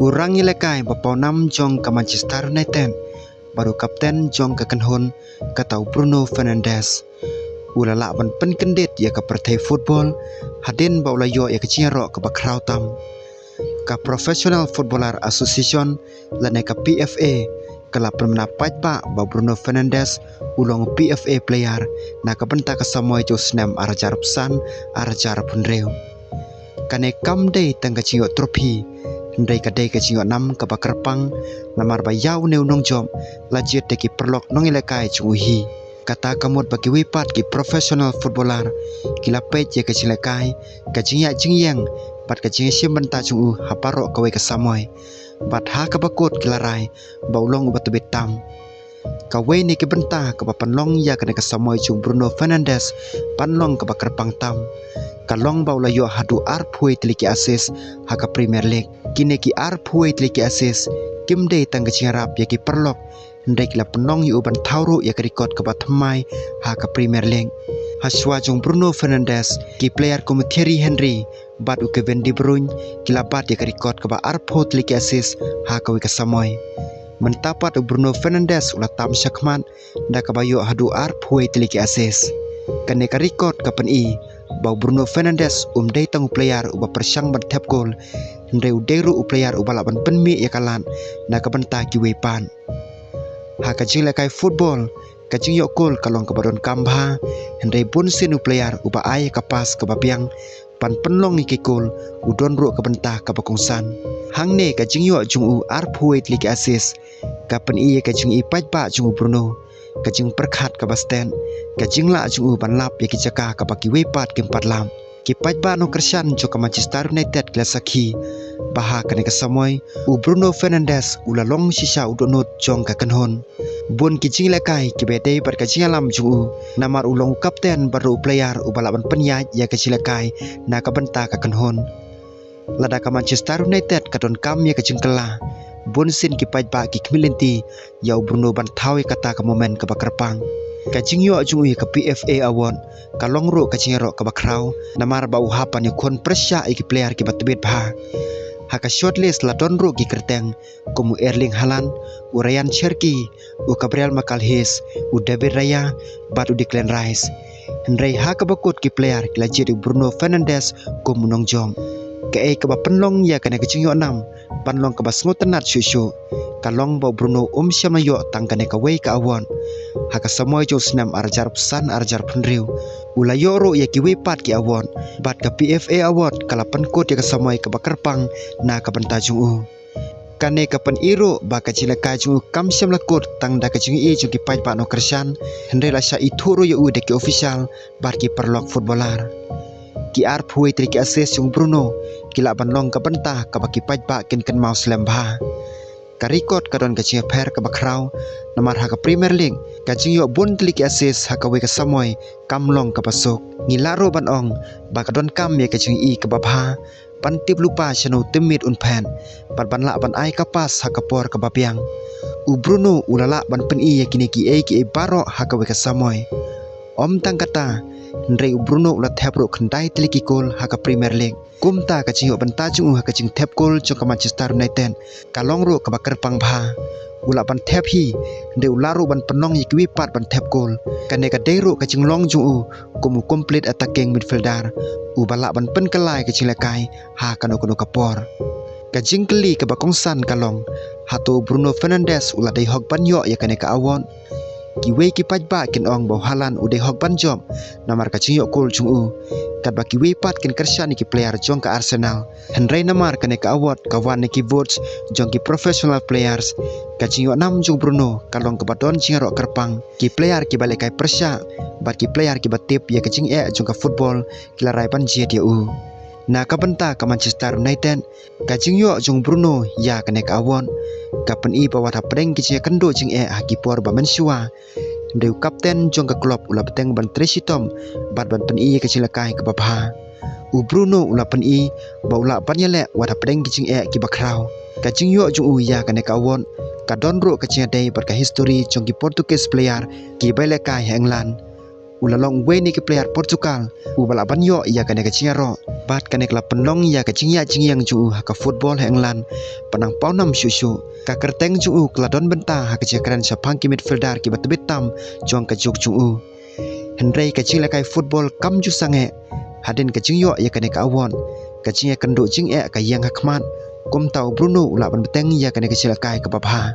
Urang lekai bapau nam jong ke Manchester United. Baru kapten jong ke Kenhon katau Bruno Fernandes. Ulala ban pen kendit ya ke pertai football hadin baula yo ya ke ciaro ke bakrau tam. Ka Professional Footballer Association lane ka PFA kala permena pajba ba Bruno Fernandes ulong PFA player na ka benta ka samoy jo snam arajar pesan arajar punreu. Kane kam dei tangga ciyo trofi ndai ka dei ka ciyo nam ka bakarpang namar ba yau neu nong jom lajit de ki perlok nong ilekai chuhi. Kata kamut bagi wipat ki professional footballer kila pej ya ke cilekai ka jingya jingyang bat ka jingya simbenta chu haparo ka we ka samoy bat ha ka bakut kila rai baulong ubat betam ka we ni ke benta ka panlong ya ka samoy chu Bruno Fernandes panlong ka bakarpang tam kalong baula yo hadu ar phui tliki assist ha ka Premier League kini ki ar phui tliki assist kimde tang ka cingarap ya ki perlok ndai kila penong yu ban thauru ya ke record ka batmai ha ka Premier League haswa jong Bruno Fernandes ki player ko Thierry Henry bat u Kevin De Bruyne kila bat ya ke record ka ba arpot liki assist ha ka we ka samoy mentapat Bruno Fernandes ula tam syakmat nda ka bayo hadu arpoi liki assist kane ka record ka pen i ba Bruno Fernandes dei tang player u ba persyang ban tap gol ndai u deru u player u bala ban penmi ya kalan na ka benta ki we pan ha ka jing lekai football ka jing yo gol kalong ka badon kambha ndai bun sinu player u ba ai ka pas ka babiang pan penlong ni ki gol u don ro ka benta ka bakongsan hang ne ka jing yo jung u ar phuit liki assist ka pen i ka jing i paj ba jung Bruno ka jing perkhat ka basten ka jing la jung u ban lap ya ki jaka ka baki we pat kim patlam ki paj ba no Christian jo ka Manchester United kla sakhi baha kane ka samoy u Bruno Fernandes ula long sisa u donot jong ka Kenhon bun ki jing lekai ki bete bar ka jing alam jung u namar ulong kapten baru player u balaban penyaj ya ka silekai na ka benta ka Kenhon lada ka Manchester United ka don kam ya ka jing kala bun sin ki paj ba ki kmilinti ya u Bruno ban thawi kata ka moment ka bakarpang ka jing yo jung u ka PFA award ka long ro ka jing ro ka bakrau namar ba u hapan ni kon presya ki player ki batbet bha haka shortlist la don ro ki kerteng komu Erling Haaland u Ryan Cherki u Gabriel Magalhaes u David Raya bat u Declan Rice ndai haka bakut ki player ki lajit Bruno Fernandes komu nong jom ka e ka ba penlong ya kana ka jingyo nam panlong ka basngo tenat shushu kalong ba Bruno syama yo tangkane ka wei ka awon haka samoy jo snam arjar pesan arjar penriu ula yoro ya ki wei pat ki awon bat ka PFA award kala penkot ya ka samoy ka bakarpang na ka benta jung u kane ka pen iro ba ka jila ka jung kam syam lakut tang da ka jing i jung ki paj ba no Christian hendre la sha ituro yo u de ki official bar ki perlok footballer ki ar phui tri ki assist jung Bruno kila ban long ka benta ka baki paj ba kin kan mau slam ba ka record ka don ka jing per ka bakrau namar ha ka Premier League ka jing yo bun tri ki assist ha ka we ka samoy kam long ka pasok ngilaro ban ong ba ka don kam ye ka jing i ka babha pantip lupa chano temit un pan ban ban la ban ai ka pas ha ka por ka bapiang u Bruno ulala ban pen i ye kini ki e baro ha ka we ka samoy om tang kata ndrei Bruno ula thap ro khandai tliki kol ha ka Premier League kumta ka jing ban ta jung ha ka jing thap kol jo ka Manchester United ka long ro ka bakar pang bha ula ban thap hi de ularo ban penong yikwi pat ban thap kol kane ka deiro ka jing long jung u komu complete attacking midfielder u bala ban pen kalai ka jing lekai ha kano kono ka por ka jing kli ka bakongsan kalong hato Bruno Fernandes ula dei hok ban yo ya kane ka awon ki we ki paj ba kin ong bo Haaland u dei hok ban jom namar ka jing yo kol jung u kat ba ki we pat kin Christian ki player jong ka Arsenal henry namar kane ka award ka wan ki votes jong ki professional players ka jing yo nam jung Bruno kalong ka badon jing ro kerpang ki player ki bale kai persya bat ki player ki batip ya ka jing e jong ka football kila rai ban je dia u na ka benta ka Manchester United ka jing yo jung Bruno ya kane ka awon ka pen i bawat ha preng ki jing kendo jing e ha ki por ba mensua Deu kapten jong ka klub ula beteng ban Tresitom bat ban pen i ka cilakai ka babha u Bruno ula pen i ba ula ban yele wat ha preng ki jing e ki bakrau ka jing yo jung u ya kane ka awon ka don ro ka jing dei bar ka history jong ki Portuguese player ki bele kai England ulalong we ni ke player Portugal bala banyo ya kane ke cingaro bat kane kala penlong ya ke cingya cingyang ju ka football ha England panang paunam susu ka kerteng ju kala don benta ha ke cekran sapang ki midfielder ki batbetam jong ka juk ju Henry ka cingla kai football kam ju sange hadin ka cingyo ya kane ka awon ka cingya kendo cingya ka yang hakmat kum tau Bruno ula ban beteng ya kane ke cilakai ka babha